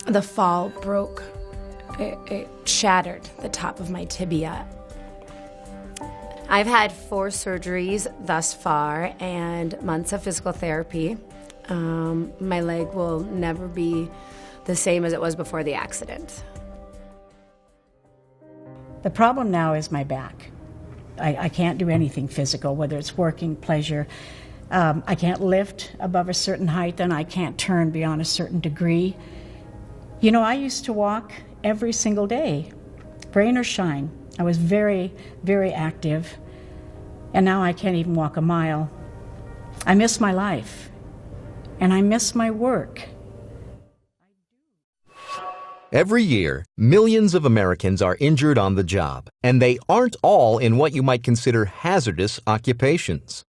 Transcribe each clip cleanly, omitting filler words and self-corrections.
The fall broke. It shattered the top of my tibia. I've had 4 surgeries thus far and months of physical therapy. My leg will never be the same as it was before the accident. The problem now is my back. I can't do anything physical, whether it's working, pleasure. I can't lift above a certain height, and I can't turn beyond a certain degree. You know, I used to walk every single day, rain or shine. I was very, very active, and now I can't even walk a mile. I miss my life, and I miss my work. Every year, millions of Americans are injured on the job, and they aren't all in what you might consider hazardous occupations.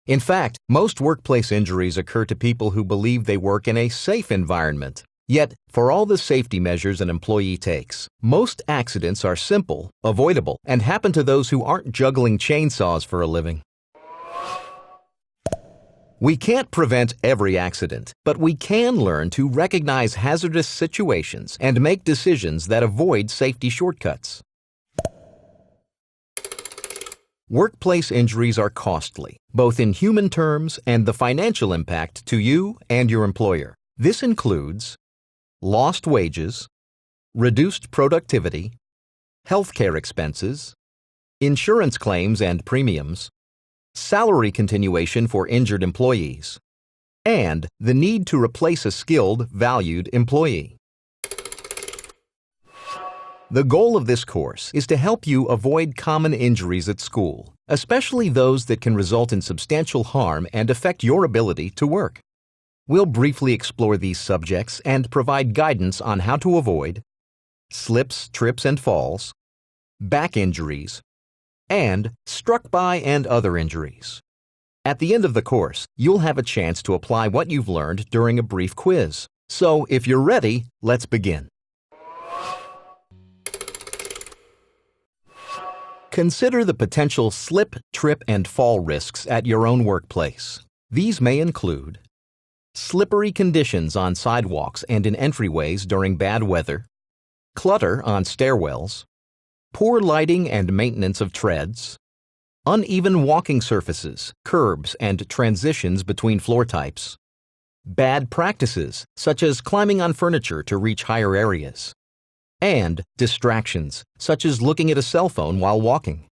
In fact, most workplace injuries occur to people who believe they work in a safe environment. Yet, for all the safety measures an employee takes, most accidents are simple, avoidable, and happen to those who aren't juggling chainsaws for a living. We can't prevent every accident, but we can learn to recognize hazardous situations and make decisions that avoid safety shortcuts. Workplace injuries are costly, both in human terms and the financial impact to you and your employer. This includes lost wages, reduced productivity, healthcare expenses, insurance claims and premiums, salary continuation for injured employees, and the need to replace a skilled, valued employee. The goal of this course is to help you avoid common injuries at school, especially those that can result in substantial harm and affect your ability to work. We'll briefly explore these subjects and provide guidance on how to avoid slips, trips, and falls, back injuries, and struck by and other injuries. At the end of the course, you'll have a chance to apply what you've learned during a brief quiz. So, if you're ready, let's begin. Consider the potential slip, trip, and fall risks at your own workplace. These may include slippery conditions on sidewalks and in entryways during bad weather, clutter on stairwells, poor lighting and maintenance of treads, uneven walking surfaces, curbs, and transitions between floor types, bad practices such as climbing on furniture to reach higher areas, and distractions such as looking at a cell phone while walking.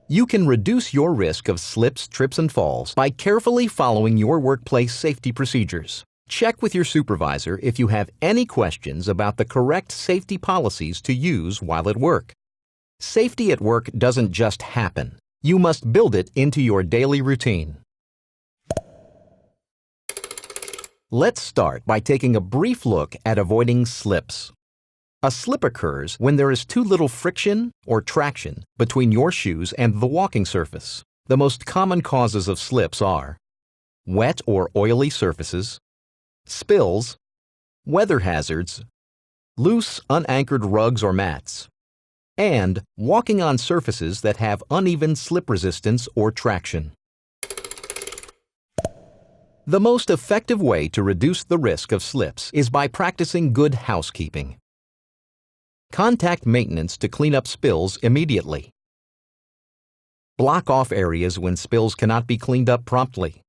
You can reduce your risk of slips, trips, and falls by carefully following your workplace safety procedures. Check with your supervisor if you have any questions about the correct safety policies to use while at work. Safety at work doesn't just happen. You must build it into your daily routine. Let's start by taking a brief look at avoiding slips. A slip occurs when there is too little friction or traction between your shoes and the walking surface. The most common causes of slips are wet or oily surfaces, spills, weather hazards, loose, unanchored rugs or mats, and walking on surfaces that have uneven slip resistance or traction. The most effective way to reduce the risk of slips is by practicing good housekeeping. Contact maintenance to clean up spills immediately. Block off areas when spills cannot be cleaned up promptly.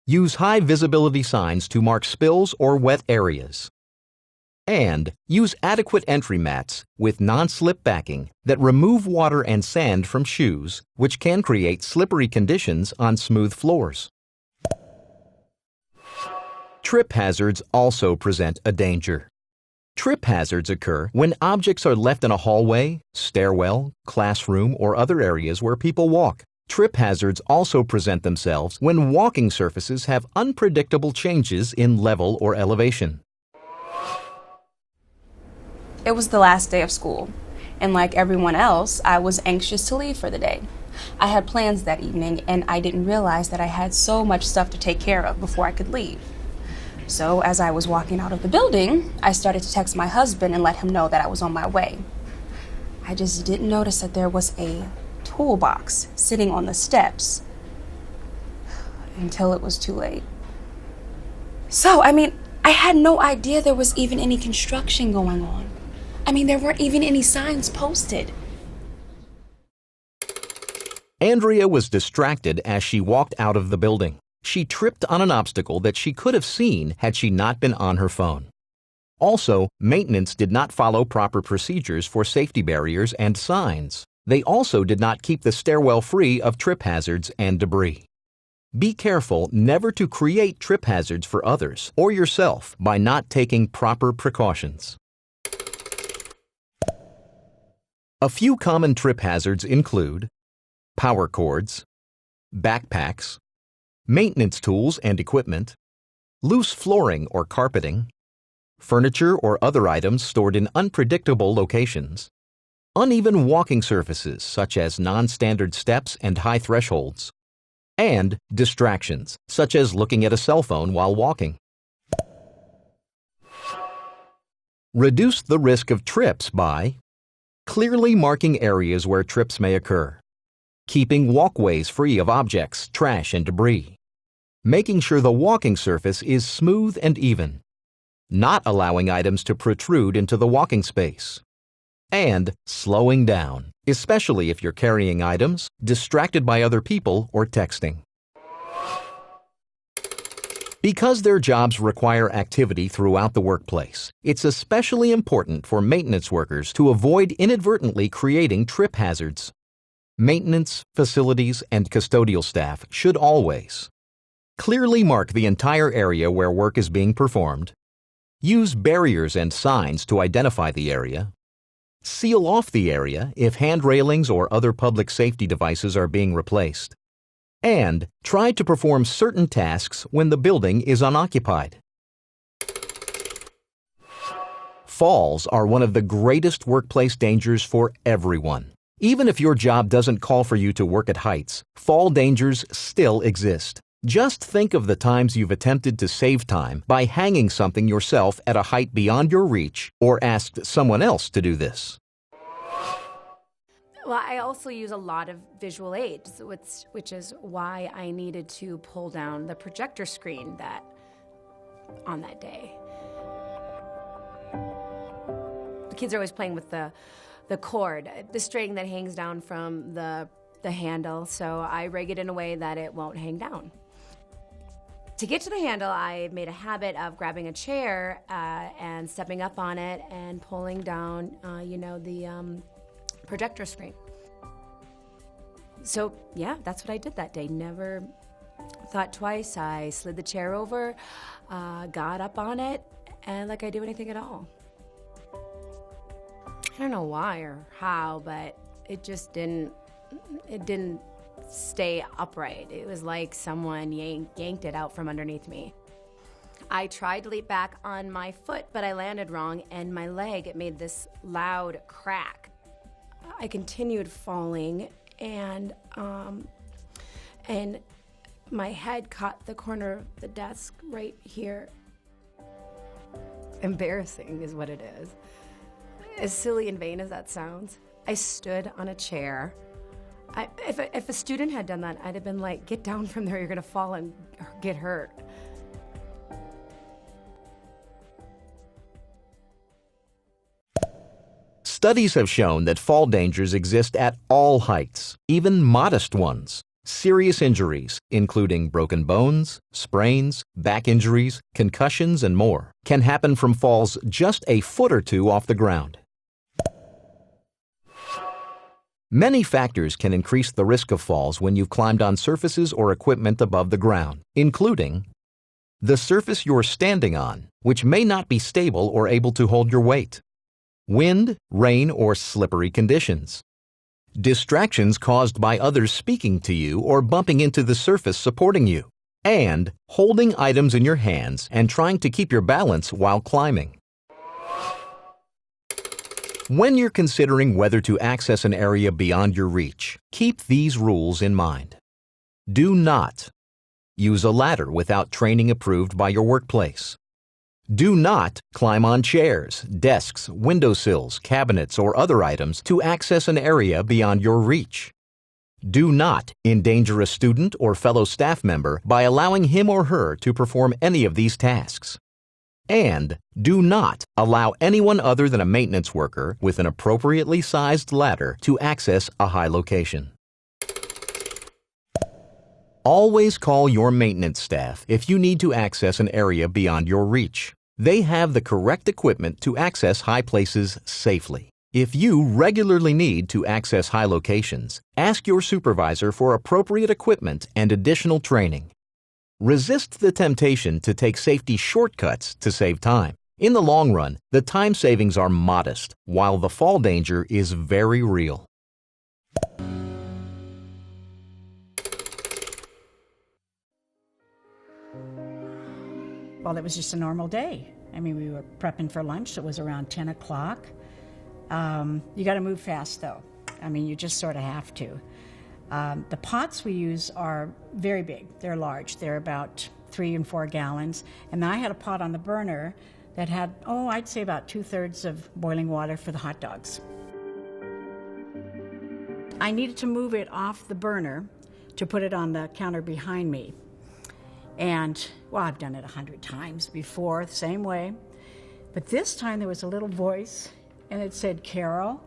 Use high visibility signs to mark spills or wet areas. And use adequate entry mats with non-slip backing that remove water and sand from shoes, which can create slippery conditions on smooth floors. Trip hazards also present a danger. Trip hazards occur when objects are left in a hallway, stairwell, classroom, or other areas where people walk. Trip hazards also present themselves when walking surfaces have unpredictable changes in level or elevation. It was the last day of school, and like everyone else, I was anxious to leave for the day. I had plans that evening, and I didn't realize that I had so much stuff to take care of before I could leave. So as I was walking out of the building, I started to text my husband and let him know that I was on my way. I just didn't notice that there was a toolbox sitting on the steps until it was too late. So, I had no idea there was even any construction going on. There weren't even any signs posted. Andrea was distracted as she walked out of the building. She tripped on an obstacle that she could have seen had she not been on her phone. Also, maintenance did not follow proper procedures for safety barriers and signs. They also did not keep the stairwell free of trip hazards and debris. Be careful never to create trip hazards for others or yourself by not taking proper precautions. A few common trip hazards include power cords, backpacks, maintenance tools and equipment, loose flooring or carpeting, furniture or other items stored in unpredictable locations, uneven walking surfaces such as non-standard steps and high thresholds, and distractions such as looking at a cell phone while walking. Reduce the risk of trips by clearly marking areas where trips may occur, keeping walkways free of objects, trash, and debris, making sure the walking surface is smooth and even, not allowing items to protrude into the walking space, and slowing down, especially if you're carrying items, distracted by other people, or texting. Because their jobs require activity throughout the workplace, it's especially important for maintenance workers to avoid inadvertently creating trip hazards. Maintenance, facilities, and custodial staff should always clearly mark the entire area where work is being performed, use barriers and signs to identify the area, seal off the area if hand railings or other public safety devices are being replaced, and try to perform certain tasks when the building is unoccupied. Falls are one of the greatest workplace dangers for everyone. Even if your job doesn't call for you to work at heights, fall dangers still exist. Just think of the times you've attempted to save time by hanging something yourself at a height beyond your reach or asked someone else to do this. Well, I also use a lot of visual aids, which is why I needed to pull down the projector screen on that day. The kids are always playing with the cord, the string that hangs down from the handle, so I rig it in a way that it won't hang down. To get to the handle, I made a habit of grabbing a chair and stepping up on it and pulling down, the projector screen. So, yeah, that's what I did that day. Never thought twice. I slid the chair over, got up on it, and like I do anything at all. I don't know why or how, but it just didn't stay upright. It was like someone yanked it out from underneath me. I tried to leap back on my foot, but I landed wrong, and my leg, it made this loud crack. I continued falling, and my head caught the corner of the desk right here. Embarrassing is what it is. As silly and vain as that sounds, I stood on a chair. If a student had done that, I'd have been like, get down from there, you're gonna fall and get hurt. Studies have shown that fall dangers exist at all heights, even modest ones. Serious injuries, including broken bones, sprains, back injuries, concussions, and more, can happen from falls just a foot or two off the ground. Many factors can increase the risk of falls when you've climbed on surfaces or equipment above the ground, including the surface you're standing on, which may not be stable or able to hold your weight, wind, rain, or slippery conditions, distractions caused by others speaking to you or bumping into the surface supporting you, and holding items in your hands and trying to keep your balance while climbing. When you're considering whether to access an area beyond your reach, keep these rules in mind. Do not use a ladder without training approved by your workplace. Do not climb on chairs, desks, windowsills, cabinets, or other items to access an area beyond your reach. Do not endanger a student or fellow staff member by allowing him or her to perform any of these tasks. And do not allow anyone other than a maintenance worker with an appropriately sized ladder to access a high location. Always call your maintenance staff if you need to access an area beyond your reach. They have the correct equipment to access high places safely. If you regularly need to access high locations, ask your supervisor for appropriate equipment and additional training. Resist the temptation to take safety shortcuts to save time. In the long run, the time savings are modest, while the fall danger is very real. Well, it was just a normal day. I mean, we were prepping for lunch. It was around 10 o'clock. You got to move fast, though. I mean, you just sort of have to. The pots we use are very big. They're large. They're about 3 and 4 gallons. And I had a pot on the burner that had, I'd say about 2/3 of boiling water for the hot dogs. I needed to move it off the burner to put it on the counter behind me. And, well, I've done it 100 times before, the same way. But this time there was a little voice, and it said, "Carol,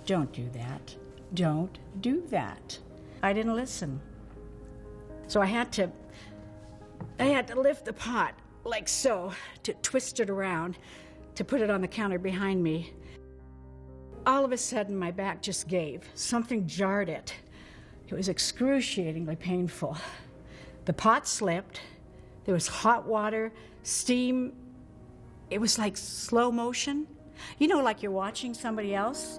don't do that. Don't do that." I didn't listen. So I had to lift the pot like so, to twist it around, to put it on the counter behind me. All of a sudden, my back just gave. Something jarred it. It was excruciatingly painful. The pot slipped. There was hot water, steam. It was like slow motion. You know, like you're watching somebody else.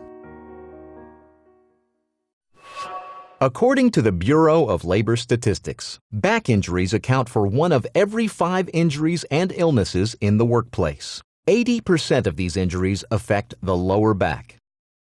According to the Bureau of Labor Statistics, back injuries account for 1 of every 5 injuries and illnesses in the workplace. 80% of these injuries affect the lower back.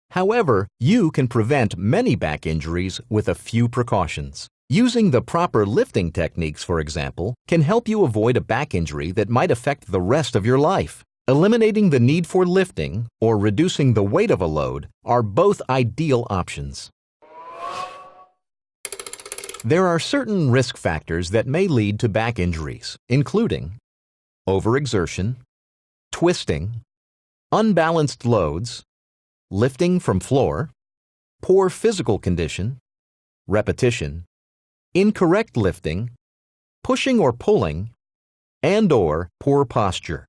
However, you can prevent many back injuries with a few precautions. Using the proper lifting techniques, for example, can help you avoid a back injury that might affect the rest of your life. Eliminating the need for lifting or reducing the weight of a load are both ideal options. There are certain risk factors that may lead to back injuries, including overexertion, twisting, unbalanced loads, lifting from floor, poor physical condition, repetition, incorrect lifting, pushing or pulling, and/or poor posture.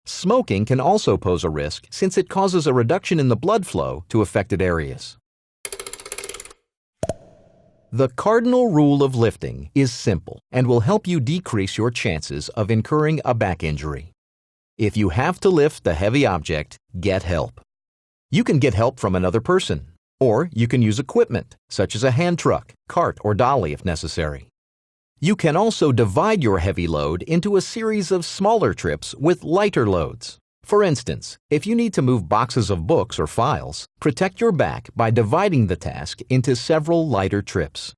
Smoking can also pose a risk since it causes a reduction in the blood flow to affected areas. The cardinal rule of lifting is simple and will help you decrease your chances of incurring a back injury. If you have to lift a heavy object, get help. You can get help from another person, or you can use equipment, such as a hand truck, cart, or dolly if necessary. You can also divide your heavy load into a series of smaller trips with lighter loads. For instance, if you need to move boxes of books or files, protect your back by dividing the task into several lighter trips.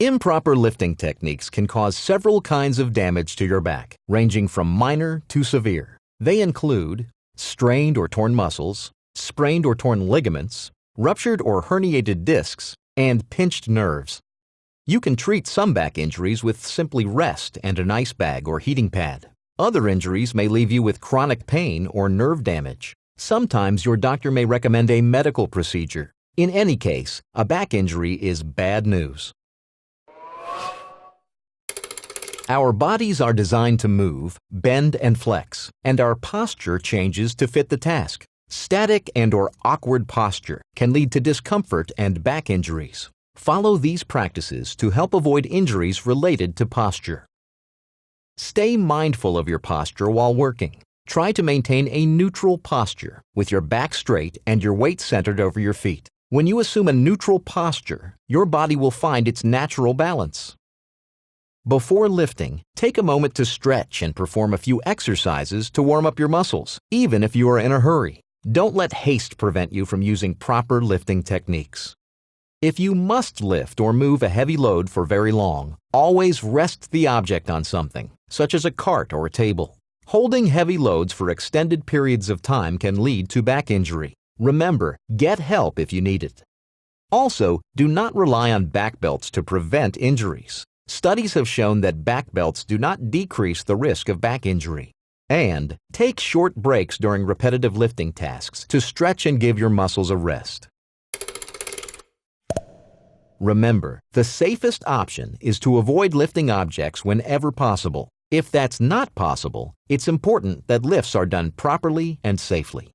Improper lifting techniques can cause several kinds of damage to your back, ranging from minor to severe. They include strained or torn muscles, sprained or torn ligaments, ruptured or herniated discs, and pinched nerves. You can treat some back injuries with simply rest and an ice bag or heating pad. Other injuries may leave you with chronic pain or nerve damage. Sometimes your doctor may recommend a medical procedure. In any case, a back injury is bad news. Our bodies are designed to move, bend, and flex, and our posture changes to fit the task. Static and/or awkward posture can lead to discomfort and back injuries. Follow these practices to help avoid injuries related to posture. Stay mindful of your posture while working. Try to maintain a neutral posture with your back straight and your weight centered over your feet. When you assume a neutral posture, your body will find its natural balance. Before lifting, take a moment to stretch and perform a few exercises to warm up your muscles, even if you are in a hurry. Don't let haste prevent you from using proper lifting techniques. If you must lift or move a heavy load for very long, always rest the object on something, such as a cart or a table. Holding heavy loads for extended periods of time can lead to back injury. Remember, get help if you need it. Also, do not rely on back belts to prevent injuries. Studies have shown that back belts do not decrease the risk of back injury. And take short breaks during repetitive lifting tasks to stretch and give your muscles a rest. Remember, the safest option is to avoid lifting objects whenever possible. If that's not possible, it's important that lifts are done properly and safely.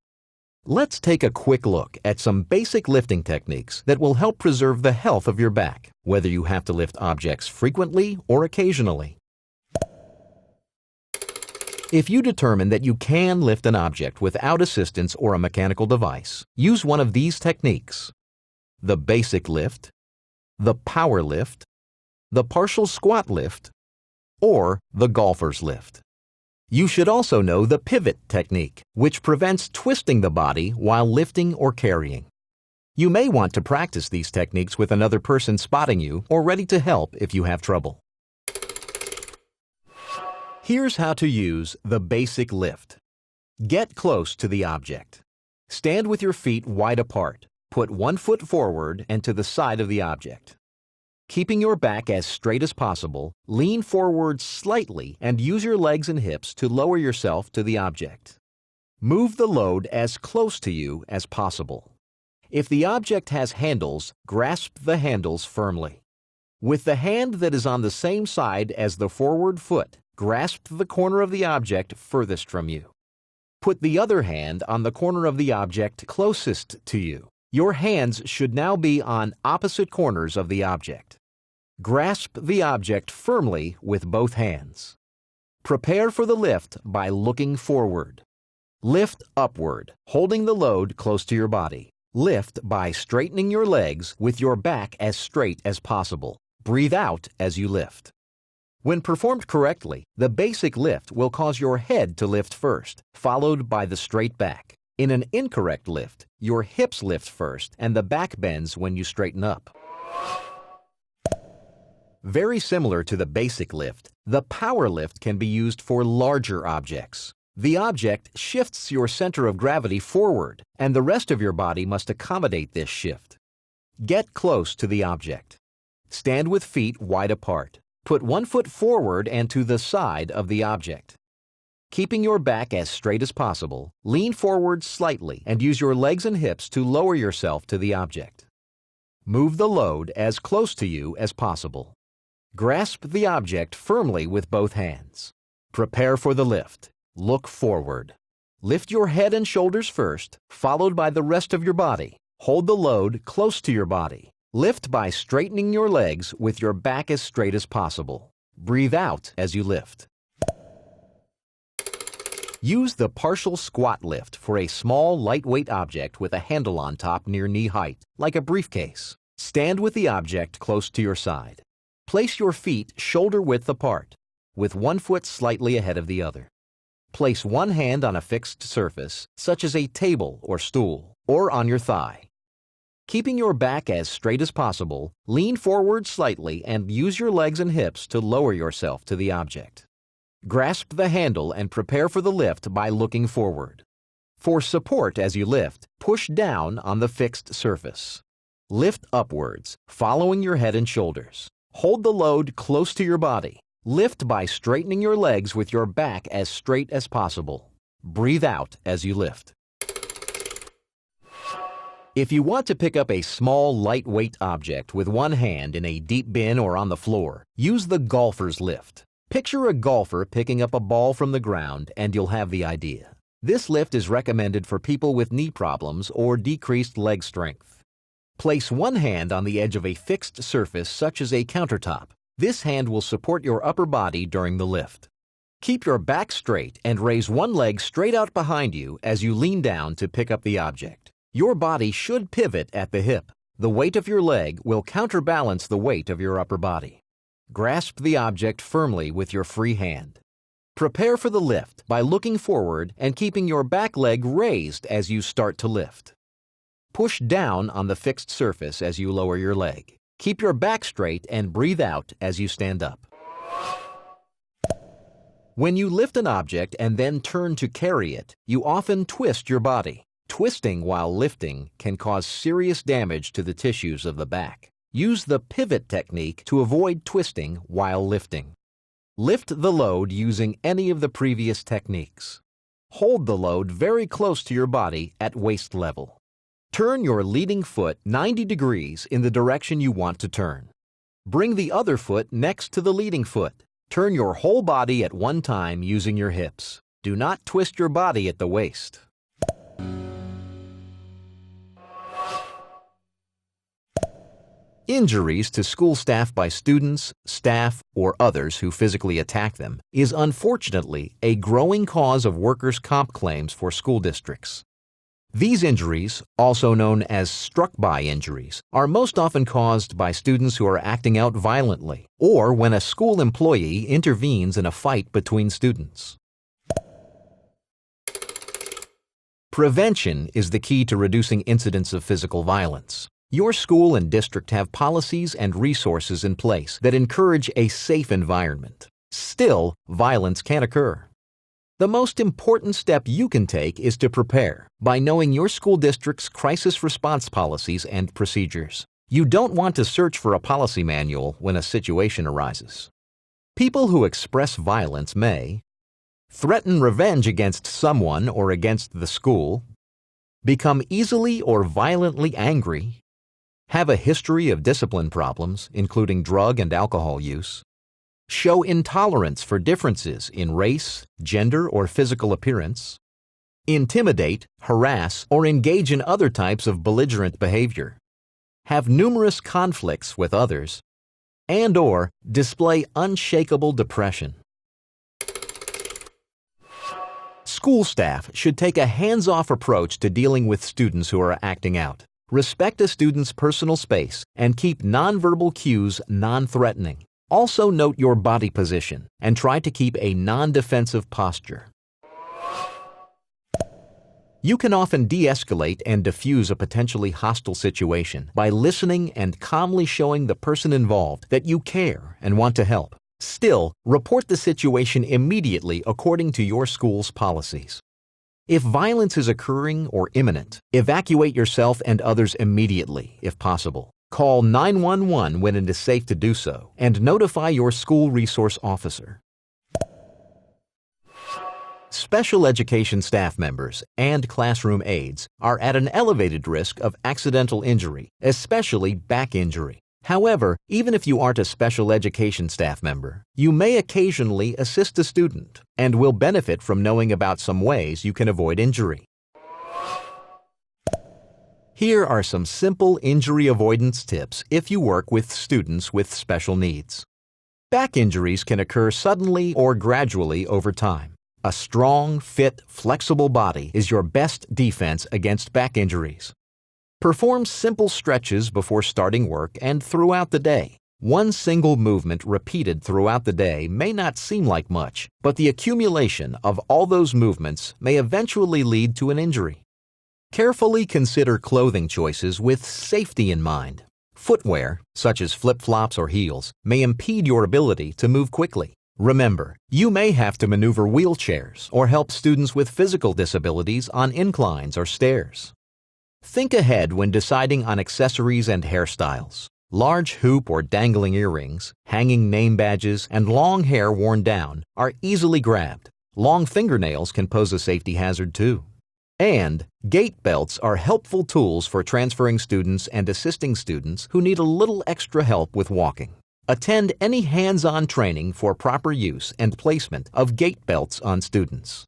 Let's take a quick look at some basic lifting techniques that will help preserve the health of your back, whether you have to lift objects frequently or occasionally. If you determine that you can lift an object without assistance or a mechanical device, use one of these techniques: the basic lift, the power lift, the partial squat lift, or the golfer's lift. You should also know the pivot technique, which prevents twisting the body while lifting or carrying. You may want to practice these techniques with another person spotting you or ready to help if you have trouble. Here's how to use the basic lift. Get close to the object. Stand with your feet wide apart. Put one foot forward and to the side of the object. Keeping your back as straight as possible, lean forward slightly and use your legs and hips to lower yourself to the object. Move the load as close to you as possible. If the object has handles, grasp the handles firmly. With the hand that is on the same side as the forward foot, grasp the corner of the object furthest from you. Put the other hand on the corner of the object closest to you. Your hands should now be on opposite corners of the object. Grasp the object firmly with both hands. Prepare for the lift by looking forward. Lift upward, holding the load close to your body. Lift by straightening your legs with your back as straight as possible. Breathe out as you lift. When performed correctly, the basic lift will cause your head to lift first, followed by the straight back. In an incorrect lift, your hips lift first and the back bends when you straighten up. Very similar to the basic lift, the power lift can be used for larger objects. The object shifts your center of gravity forward, and the rest of your body must accommodate this shift. Get close to the object. Stand with feet wide apart. Put one foot forward and to the side of the object. Keeping your back as straight as possible, lean forward slightly and use your legs and hips to lower yourself to the object. Move the load as close to you as possible. Grasp the object firmly with both hands. Prepare for the lift. Look forward. Lift your head and shoulders first, followed by the rest of your body. Hold the load close to your body. Lift by straightening your legs with your back as straight as possible. Breathe out as you lift. Use the partial squat lift for a small, lightweight object with a handle on top near knee height, like a briefcase. Stand with the object close to your side. Place your feet shoulder-width apart, with one foot slightly ahead of the other. Place one hand on a fixed surface, such as a table or stool, or on your thigh. Keeping your back as straight as possible, lean forward slightly and use your legs and hips to lower yourself to the object. Grasp the handle and prepare for the lift by looking forward. For support as you lift, push down on the fixed surface. Lift upwards, following your head and shoulders. Hold the load close to your body. Lift by straightening your legs with your back as straight as possible. Breathe out as you lift. If you want to pick up a small, lightweight object with one hand in a deep bin or on the floor, use the golfer's lift. Picture a golfer picking up a ball from the ground and you'll have the idea. This lift is recommended for people with knee problems or decreased leg strength. Place one hand on the edge of a fixed surface such as a countertop. This hand will support your upper body during the lift. Keep your back straight and raise one leg straight out behind you as you lean down to pick up the object. Your body should pivot at the hip. The weight of your leg will counterbalance the weight of your upper body. Grasp the object firmly with your free hand. Prepare for the lift by looking forward and keeping your back leg raised as you start to lift. Push down on the fixed surface as you lower your leg. Keep your back straight and breathe out as you stand up. When you lift an object and then turn to carry it, you often twist your body. Twisting while lifting can cause serious damage to the tissues of the back. Use the pivot technique to avoid twisting while lifting. Lift the load using any of the previous techniques. Hold the load very close to your body at waist level. Turn your leading foot 90 degrees in the direction you want to turn. Bring the other foot next to the leading foot. Turn your whole body at one time using your hips. Do not twist your body at the waist. Injuries to school staff by students, staff, or others who physically attack them is unfortunately a growing cause of workers' comp claims for school districts. These injuries, also known as struck-by injuries, are most often caused by students who are acting out violently or when a school employee intervenes in a fight between students. Prevention is the key to reducing incidents of physical violence. Your school and district have policies and resources in place that encourage a safe environment. Still, violence can occur. The most important step you can take is to prepare by knowing your school district's crisis response policies and procedures. You don't want to search for a policy manual when a situation arises. People who express violence may threaten revenge against someone or against the school, become easily or violently angry, have a history of discipline problems, including drug and alcohol use, show intolerance for differences in race, gender, or physical appearance, intimidate, harass, or engage in other types of belligerent behavior, have numerous conflicts with others, and/or display unshakable depression. School staff should take a hands-off approach to dealing with students who are acting out. Respect a student's personal space and keep nonverbal cues non-threatening. Also note your body position and try to keep a non-defensive posture. You can often de-escalate and diffuse a potentially hostile situation by listening and calmly showing the person involved that you care and want to help. Still, report the situation immediately according to your school's policies. If violence is occurring or imminent, evacuate yourself and others immediately, if possible. Call 911 when it is safe to do so, and notify your school resource officer. Special education staff members and classroom aides are at an elevated risk of accidental injury, especially back injury. However, even if you aren't a special education staff member, you may occasionally assist a student and will benefit from knowing about some ways you can avoid injury. Here are some simple injury avoidance tips if you work with students with special needs. Back injuries can occur suddenly or gradually over time. A strong, fit, flexible body is your best defense against back injuries. Perform simple stretches before starting work and throughout the day. One single movement repeated throughout the day may not seem like much, but the accumulation of all those movements may eventually lead to an injury. Carefully consider clothing choices with safety in mind. Footwear, such as flip-flops or heels, may impede your ability to move quickly. Remember, you may have to maneuver wheelchairs or help students with physical disabilities on inclines or stairs. Think ahead when deciding on accessories and hairstyles. Large hoop or dangling earrings, hanging name badges, and long hair worn down are easily grabbed. Long fingernails can pose a safety hazard too. And gait belts are helpful tools for transferring students and assisting students who need a little extra help with walking. Attend any hands-on training for proper use and placement of gait belts on students.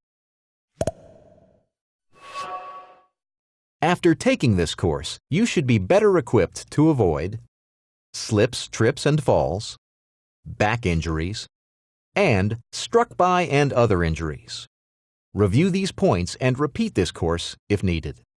After taking this course, you should be better equipped to avoid slips, trips, and falls, back injuries, and struck by and other injuries. Review these points and repeat this course if needed.